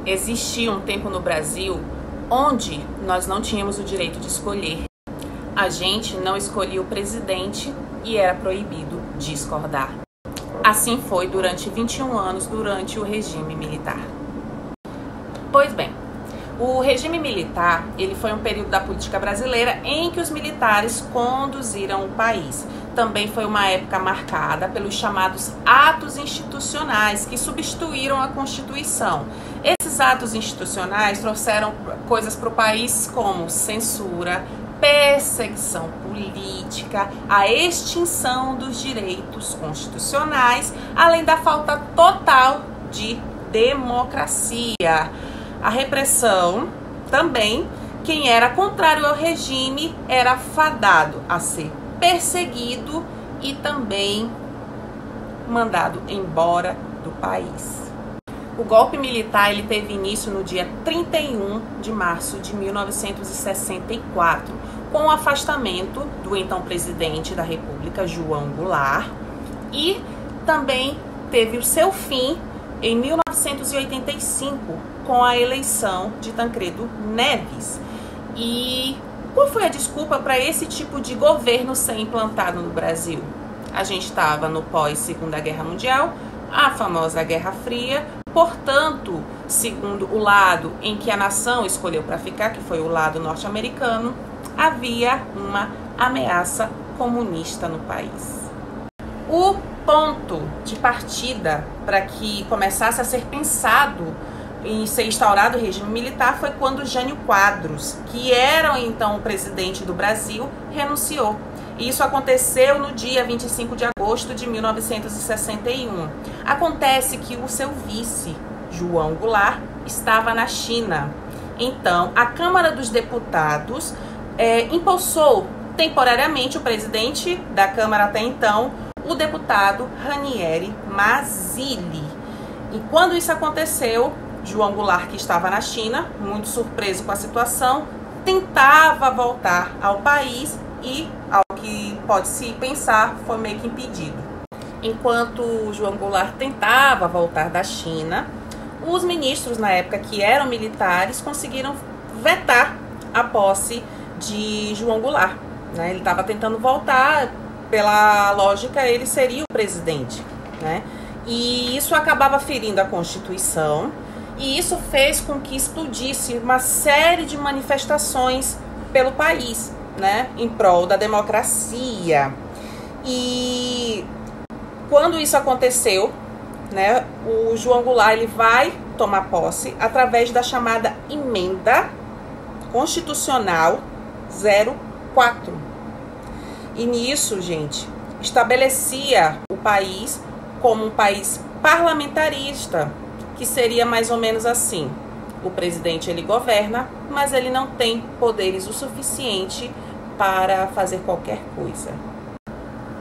Existia um tempo no Brasil onde nós não tínhamos o direito de escolher. A gente não escolhia o presidente e era proibido discordar. Assim foi durante 21 anos, durante o regime militar. Pois bem, o regime militar, ele foi um período da política brasileira em que os militares conduziram o país. Também foi uma época marcada pelos chamados atos institucionais que substituíram a Constituição. Esses atos institucionais trouxeram coisas para o país como censura, perseguição política, a extinção dos direitos constitucionais, além da falta total de democracia. A repressão também, quem era contrário ao regime era fadado a ser perseguido e também mandado embora do país. O golpe militar ele teve início no dia 31 de março de 1964, com o afastamento do então presidente da República, João Goulart, e também teve o seu fim em 1985, com a eleição de Tancredo Neves. E qual foi a desculpa para esse tipo de governo ser implantado no Brasil? A gente estava no pós-Segunda Guerra Mundial, a famosa Guerra Fria. Portanto, segundo o lado em que a nação escolheu para ficar, que foi o lado norte-americano, havia uma ameaça comunista no país. O ponto de partida para que começasse a ser pensado em ser instaurado o regime militar foi quando Jânio Quadros, que era então o presidente do Brasil, renunciou. Isso aconteceu no dia 25 de agosto de 1961. Acontece que o seu vice, João Goulart, estava na China. Então, a Câmara dos Deputados impulsou temporariamente o presidente da Câmara até então, o deputado Ranieri Mazzilli. E quando isso aconteceu, João Goulart, que estava na China, muito surpreso com a situação, tentava voltar ao país e, ao que pode-se pensar, foi meio que impedido. Enquanto João Goulart tentava voltar da China, os ministros, na época que eram militares, conseguiram vetar a posse de João Goulart. Né? Ele estava tentando voltar, pela lógica, ele seria o presidente. Né? E isso acabava ferindo a Constituição, e isso fez com que explodisse uma série de manifestações pelo país, né, em prol da democracia. E quando isso aconteceu, né, o João Goulart ele vai tomar posse através da chamada Emenda Constitucional 04. E nisso, gente, estabelecia o país como um país parlamentarista, que seria mais ou menos assim: o presidente ele governa, mas ele não tem poderes o suficiente para fazer qualquer coisa.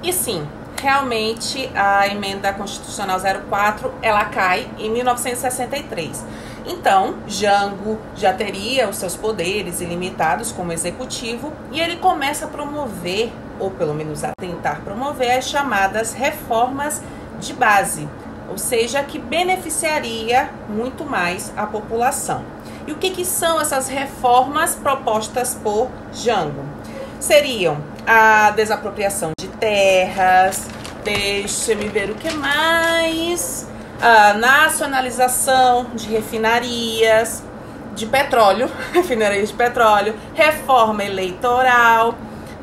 E sim, realmente a Emenda Constitucional 04 ela cai em 1963. Então, Jango já teria os seus poderes ilimitados como executivo e ele começa a promover, ou pelo menos a tentar promover, as chamadas reformas de base, ou seja, que beneficiaria muito mais a população. E o que são essas reformas propostas por Jango? Seriam a desapropriação de terras, deixa-me ver o que mais, a nacionalização de refinarias de petróleo, refinarias de petróleo, reforma eleitoral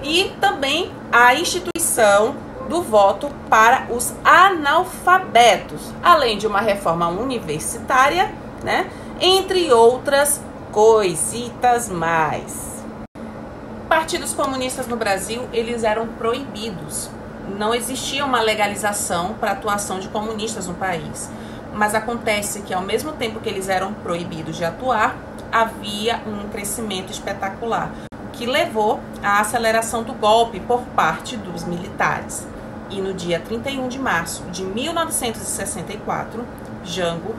e também a instituição do voto para os analfabetos, além de uma reforma universitária, né? Entre outras coisitas mais. Partidos comunistas no Brasil, eles eram proibidos. Não existia uma legalização para a atuação de comunistas no país. Mas acontece que ao mesmo tempo que eles eram proibidos de atuar, havia um crescimento espetacular, o que levou à aceleração do golpe por parte dos militares. E no dia 31 de março de 1964, Jango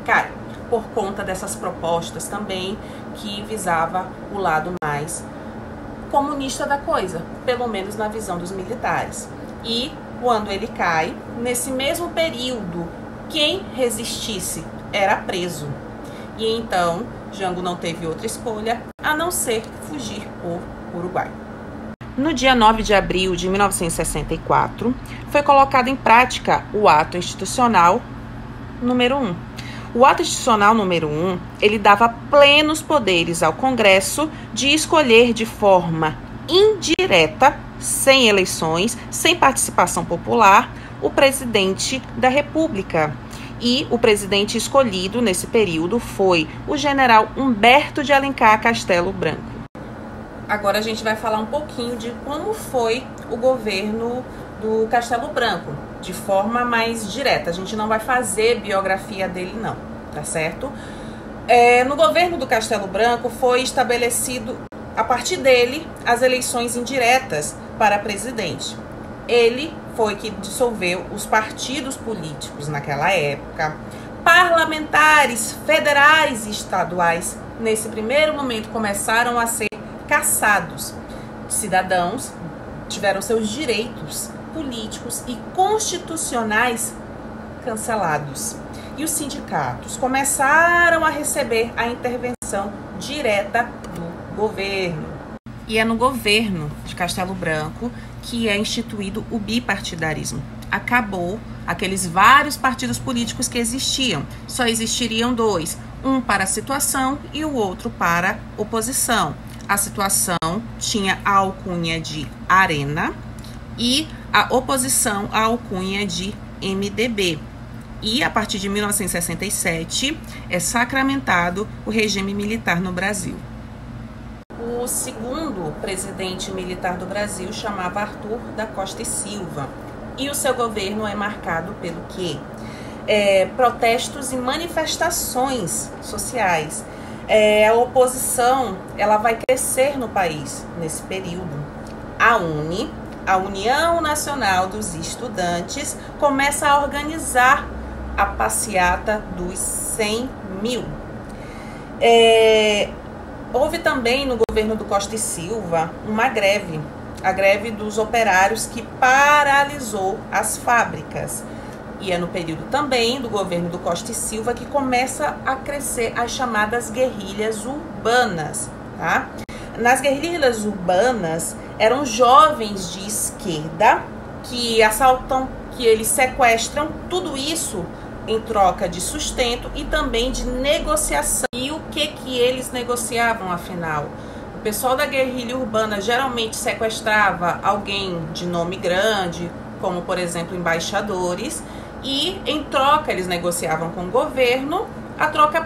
cai, por conta dessas propostas também que visava o lado mais comunista da coisa, pelo menos na visão dos militares. E quando ele cai, nesse mesmo período, quem resistisse era preso. E então, Jango não teve outra escolha a não ser fugir por Uruguai. No dia 9 de abril de 1964, foi colocado em prática o Ato Institucional número 1. O Ato Institucional número 1, ele dava plenos poderes ao Congresso de escolher de forma indireta, sem eleições, sem participação popular, o presidente da República. E o presidente escolhido nesse período foi o general Humberto de Alencar Castelo Branco. Agora a gente vai falar um pouquinho de como foi o governo do Castelo Branco, de forma mais direta. A gente não vai fazer biografia dele não, tá certo? No governo do Castelo Branco foi estabelecido, a partir dele, as eleições indiretas para presidente. Ele foi que dissolveu os partidos políticos naquela época, parlamentares federais e estaduais, nesse primeiro momento, começaram a ser cassados. Cidadãos tiveram seus direitos políticos e constitucionais cancelados. E os sindicatos começaram a receber a intervenção direta do governo. E é no governo de Castelo Branco que é instituído o bipartidarismo. Acabou aqueles vários partidos políticos que existiam. Só existiriam dois, um para a situação e o outro para a oposição. A situação tinha a alcunha de Arena e a oposição a alcunha de MDB. E a partir de 1967 é sacramentado o regime militar no Brasil. O segundo presidente militar do Brasil chamava Arthur da Costa e Silva. E o seu governo é marcado pelo quê? Protestos e manifestações sociais. A oposição, ela vai crescer no país nesse período. A UNE, a União Nacional dos Estudantes, começa a organizar a passeata dos 100 mil. Houve também no governo do Costa e Silva uma greve, a greve dos operários, que paralisou as fábricas. E é no período também do governo do Costa e Silva que começa a crescer as chamadas guerrilhas urbanas, tá? Nas guerrilhas urbanas eram jovens de esquerda que assaltam, que eles sequestram, tudo isso em troca de sustento e também de negociação. E o que eles negociavam, afinal? O pessoal da guerrilha urbana geralmente sequestrava alguém de nome grande, como por exemplo embaixadores, e em troca eles negociavam com o governo, a troca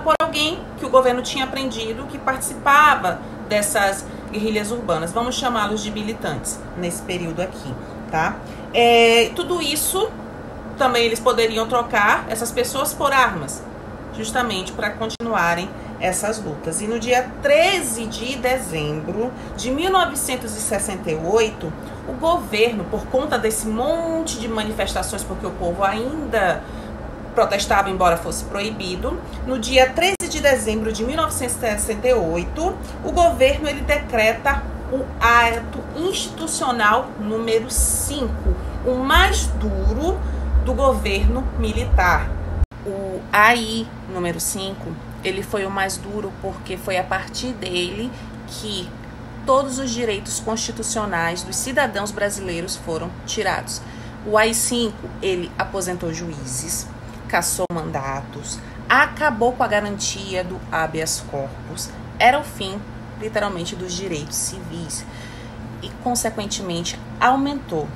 por alguém que o governo tinha prendido, que participava dessas guerrilhas urbanas. Vamos chamá-los de militantes nesse período aqui, tá? Tudo isso também eles poderiam trocar essas pessoas por armas, justamente para continuarem essas lutas. E no dia 13 de dezembro de 1968, o governo, por conta desse monte de manifestações, porque o povo ainda protestava, embora fosse proibido, no dia 13 de dezembro de 1968, o governo ele decreta o Ato Institucional número 5, o mais duro do governo militar. O AI número 5, ele foi o mais duro porque foi a partir dele que todos os direitos constitucionais dos cidadãos brasileiros foram tirados. O AI-5, ele aposentou juízes, cassou mandatos, acabou com a garantia do habeas corpus, era o fim, literalmente, dos direitos civis e, consequentemente, aumentou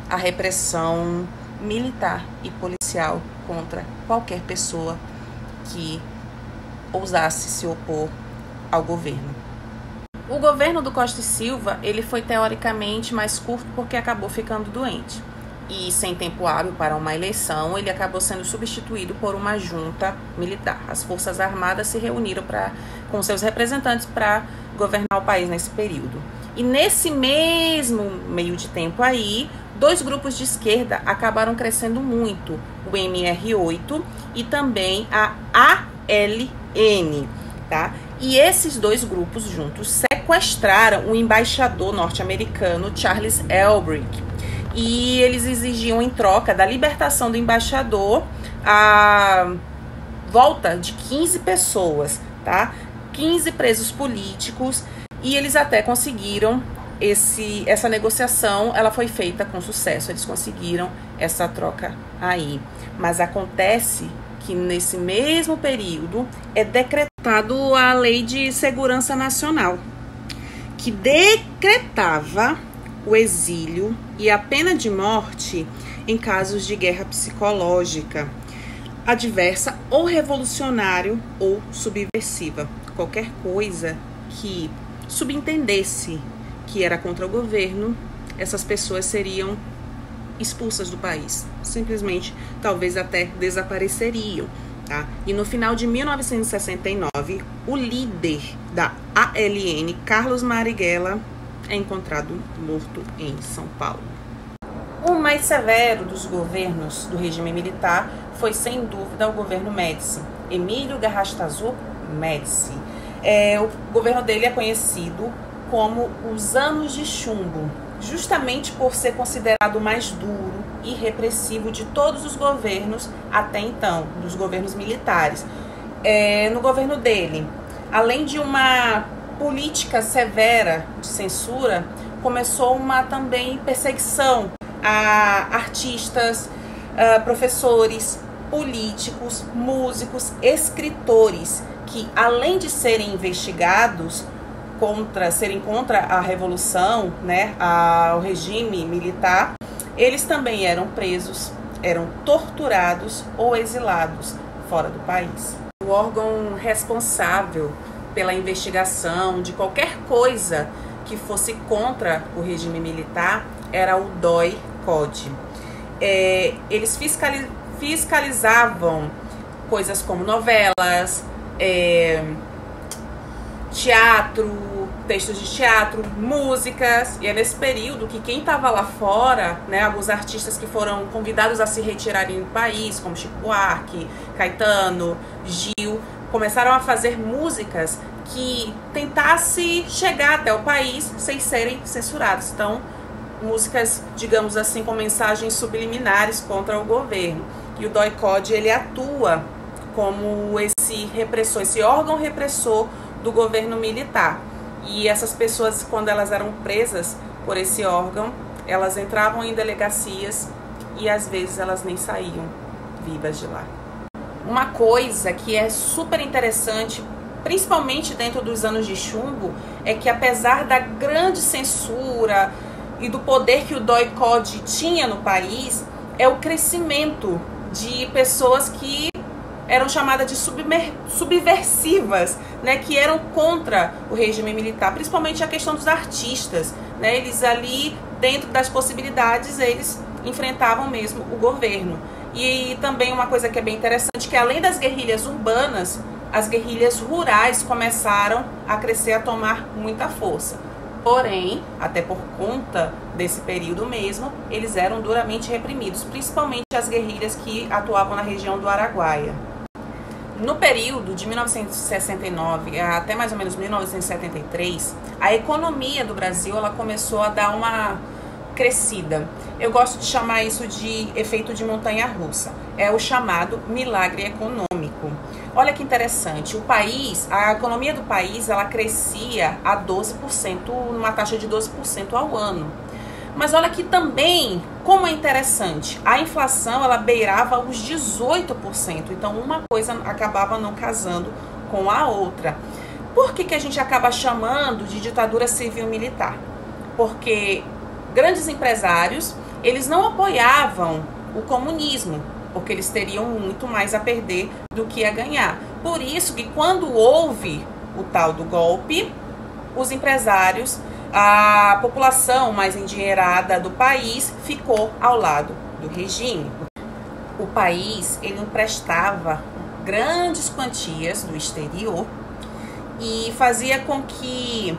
a repressão militar e policial contra qualquer pessoa que ousasse se opor ao governo. O governo do Costa e Silva, ele foi teoricamente mais curto porque acabou ficando doente. E sem tempo hábil para uma eleição, ele acabou sendo substituído por uma junta militar. As Forças Armadas se reuniram com seus representantes para governar o país nesse período. E nesse mesmo meio de tempo aí, dois grupos de esquerda acabaram crescendo muito, o MR8 e também a ALN, tá? E esses dois grupos juntos sequestraram o embaixador norte-americano Charles Elbrick. E eles exigiam, em troca da libertação do embaixador, volta de 15 pessoas, tá? 15 presos políticos, e eles até conseguiram essa negociação, ela foi feita com sucesso, eles conseguiram essa troca aí. Mas acontece que nesse mesmo período é decretado a Lei de Segurança Nacional, que decretava o exílio e a pena de morte em casos de guerra psicológica, adversa ou revolucionário ou subversiva. Qualquer coisa que subentendesse que era contra o governo, essas pessoas seriam expulsas do país. Simplesmente, talvez até desapareceriam, tá? E no final de 1969, o líder da ALN, Carlos Marighella, é encontrado morto em São Paulo. O mais severo dos governos do regime militar foi, sem dúvida, o governo Médici, Emílio Garrastazu Médici. O governo dele é conhecido como os Anos de Chumbo, justamente por ser considerado o mais duro e repressivo de todos os governos até então, dos governos militares. No governo dele, além de uma política severa de censura, começou uma também perseguição a artistas, professores, políticos, músicos, escritores, que além de serem investigados serem contra a revolução, né, ao regime militar, eles também eram presos, eram torturados ou exilados fora do país. O órgão responsável pela investigação de qualquer coisa que fosse contra o regime militar era o DOI-CODE. Eles fiscalizavam coisas como novelas, teatro, textos de teatro, músicas, e é nesse período que quem estava lá fora, né, alguns artistas que foram convidados a se retirarem do país, como Chico Buarque, Caetano, Gil, começaram a fazer músicas que tentassem chegar até o país sem serem censurados. Então, músicas, digamos assim, com mensagens subliminares contra o governo. E o DOI-CODE, ele atua como esse repressor, esse órgão repressor do governo militar. E essas pessoas, quando elas eram presas por esse órgão, elas entravam em delegacias e às vezes elas nem saíam vivas de lá. Uma coisa que é super interessante, principalmente dentro dos Anos de Chumbo, é que apesar da grande censura e do poder que o DOI-CODE tinha no país, é o crescimento de pessoas que eram chamadas de subversivas, né, que eram contra o regime militar, principalmente a questão dos artistas, né, eles ali, dentro das possibilidades, eles enfrentavam mesmo o governo. E também uma coisa que é bem interessante, que além das guerrilhas urbanas, as guerrilhas rurais começaram a crescer, a tomar muita força. Porém, até por conta desse período mesmo, eles eram duramente reprimidos, principalmente as guerrilhas que atuavam na região do Araguaia. No período de 1969 até mais ou menos 1973, a economia do Brasil ela começou a dar uma crescida. Eu gosto de chamar isso de efeito de montanha-russa. É o chamado milagre econômico. Olha que interessante, a economia do país, ela crescia a 12%, numa taxa de 12% ao ano. Mas olha que também, como é interessante, a inflação, ela beirava os 18%. Então, uma coisa acabava não casando com a outra. Por que a gente acaba chamando de ditadura civil-militar? Porque grandes empresários, eles não apoiavam o comunismo, porque eles teriam muito mais a perder do que a ganhar. Por isso que quando houve o tal do golpe, os empresários, a população mais endinheirada do país ficou ao lado do regime. O país, ele emprestava grandes quantias do exterior e fazia com que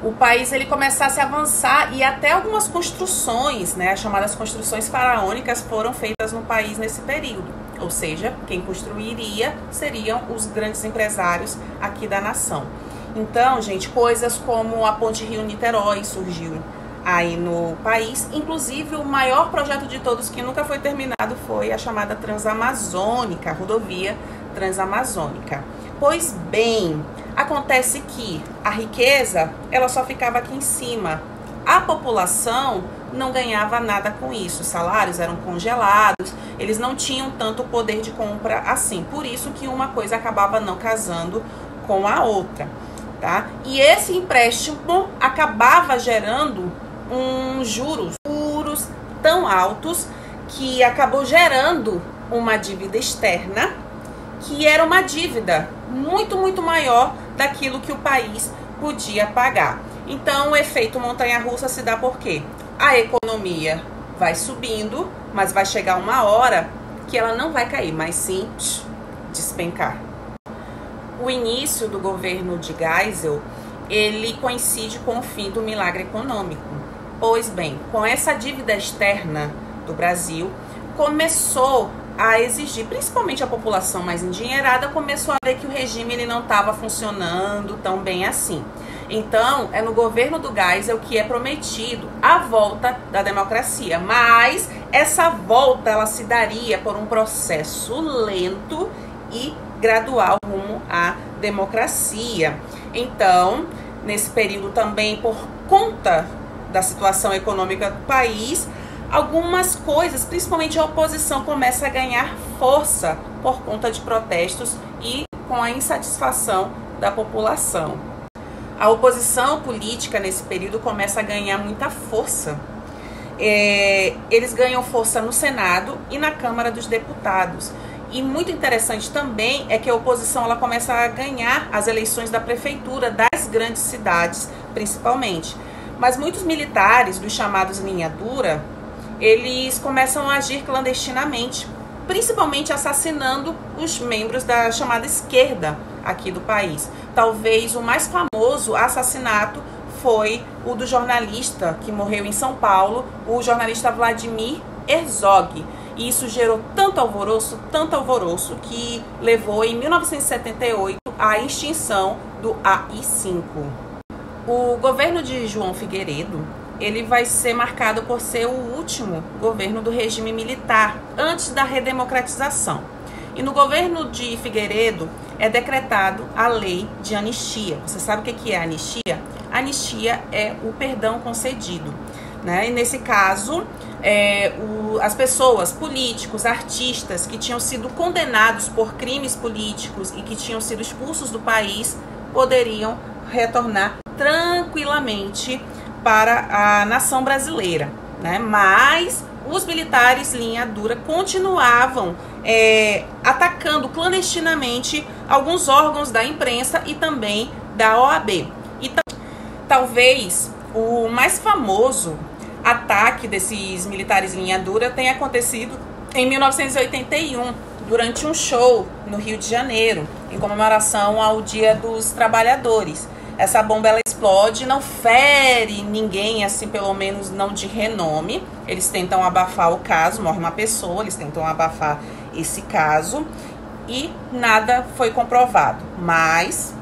o país ele começasse a avançar, e até algumas construções, né, as chamadas construções faraônicas, foram feitas no país nesse período. Ou seja, quem construiria seriam os grandes empresários aqui da nação. Então, gente, coisas como a Ponte Rio-Niterói surgiu aí no país. Inclusive, o maior projeto de todos que nunca foi terminado foi a chamada Transamazônica, rodovia Transamazônica. Pois bem, acontece que a riqueza, ela só ficava aqui em cima. A população não ganhava nada com isso, os salários eram congelados, eles não tinham tanto poder de compra assim. Por isso que uma coisa acabava não casando com a outra, tá? E esse empréstimo acabava gerando juros tão altos que acabou gerando uma dívida externa, que era uma dívida muito, muito maior daquilo que o país podia pagar. Então, o efeito montanha-russa se dá por quê? A economia vai subindo, mas vai chegar uma hora que ela não vai cair, mas sim despencar. O início do governo de Geisel, ele coincide com o fim do milagre econômico. Pois bem, com essa dívida externa do Brasil, começou a exigir, principalmente a população mais endinheirada, começou a ver que o regime ele não estava funcionando tão bem assim. Então, é no governo do Geisel que é prometido a volta da democracia. Mas essa volta ela se daria por um processo lento e gradual rumo à democracia. Então, nesse período também, por conta da situação econômica do país, algumas coisas, principalmente a oposição, começa a ganhar força por conta de protestos e com a insatisfação da população. A oposição política nesse período começa a ganhar muita força. Eles ganham força no Senado e na Câmara dos Deputados. E muito interessante também é que a oposição ela começa a ganhar as eleições da prefeitura das grandes cidades, principalmente. Mas muitos militares, dos chamados linha dura, eles começam a agir clandestinamente, principalmente assassinando os membros da chamada esquerda aqui do país. Talvez o mais famoso assassinato foi o do jornalista que morreu em São Paulo, o jornalista Vladimir Herzog. E isso gerou tanto alvoroço, que levou em 1978 à extinção do AI-5. O governo de João Figueiredo, ele vai ser marcado por ser o último governo do regime militar, antes da redemocratização. E no governo de Figueiredo é decretado a lei de anistia. Você sabe o que é anistia? Anistia é o perdão concedido, né? E nesse caso, as pessoas, políticos, artistas que tinham sido condenados por crimes políticos e que tinham sido expulsos do país, poderiam retornar tranquilamente para a nação brasileira, né? Mas os militares linha dura continuavam atacando clandestinamente alguns órgãos da imprensa e também da OAB. E talvez o mais famoso ataque desses militares linha dura tenha acontecido em 1981, durante um show no Rio de Janeiro, em comemoração ao Dia dos Trabalhadores. Essa bomba ela explode, não fere ninguém, assim, pelo menos não de renome. Eles tentam abafar o caso, morre uma pessoa, eles tentam abafar esse caso e nada foi comprovado. Mas,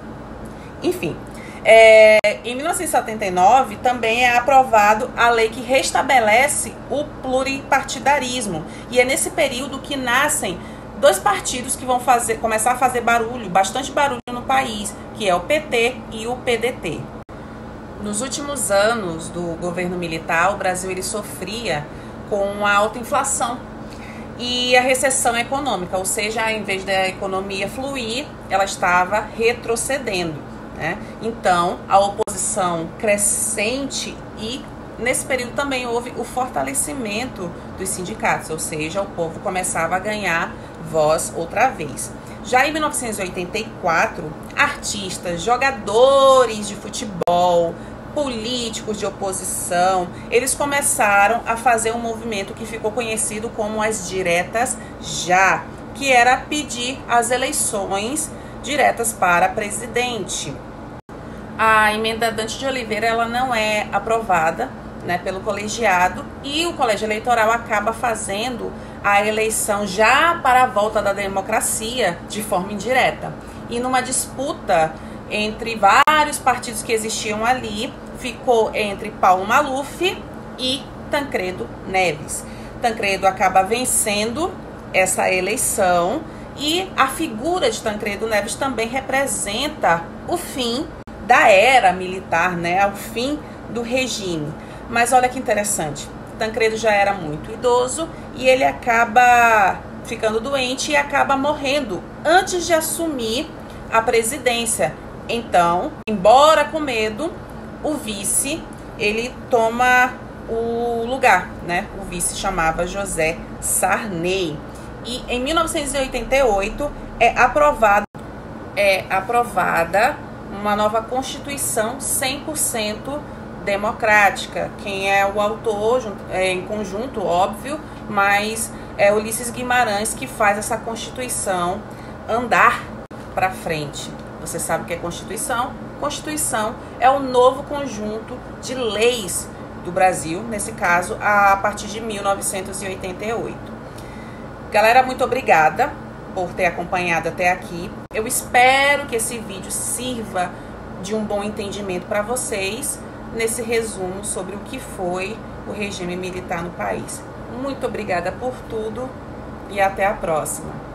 enfim, em 1979 também é aprovado a lei que restabelece o pluripartidarismo. E é nesse período que nascem dois partidos que vão começar a fazer barulho, bastante barulho no país, que é o PT e o PDT. Nos últimos anos do governo militar, o Brasil ele sofria com a alta inflação e a recessão econômica, ou seja, em vez da economia fluir, ela estava retrocedendo, né? Então, a oposição crescente e nesse período também houve o fortalecimento dos sindicatos, ou seja, o povo começava a ganhar voz outra vez. Já em 1984, artistas, jogadores de futebol, políticos de oposição, eles começaram a fazer um movimento que ficou conhecido como as diretas já, que era pedir as eleições diretas para presidente. A emenda Dante de Oliveira ela não é aprovada, né, pelo colegiado, e o colégio eleitoral acaba fazendo a eleição já para a volta da democracia de forma indireta. E numa disputa entre vários partidos que existiam ali, ficou entre Paulo Maluf e Tancredo Neves. Tancredo acaba vencendo essa eleição e a figura de Tancredo Neves também representa o fim da era militar, né? O fim do regime. Mas olha que interessante, Tancredo já era muito idoso e ele acaba ficando doente e acaba morrendo antes de assumir a presidência. Então, embora com medo, o vice, ele toma o lugar, né? O vice chamava José Sarney. E em 1988 é aprovada uma nova Constituição 100% democrática. Quem é o autor, em conjunto, óbvio, mas é Ulisses Guimarães que faz essa Constituição andar para frente. Você sabe o que é Constituição? Constituição é o novo conjunto de leis do Brasil, nesse caso, a partir de 1988. Galera, muito obrigada por ter acompanhado até aqui. Eu espero que esse vídeo sirva de um bom entendimento para vocês nesse resumo sobre o que foi o regime militar no país. Muito obrigada por tudo e até a próxima.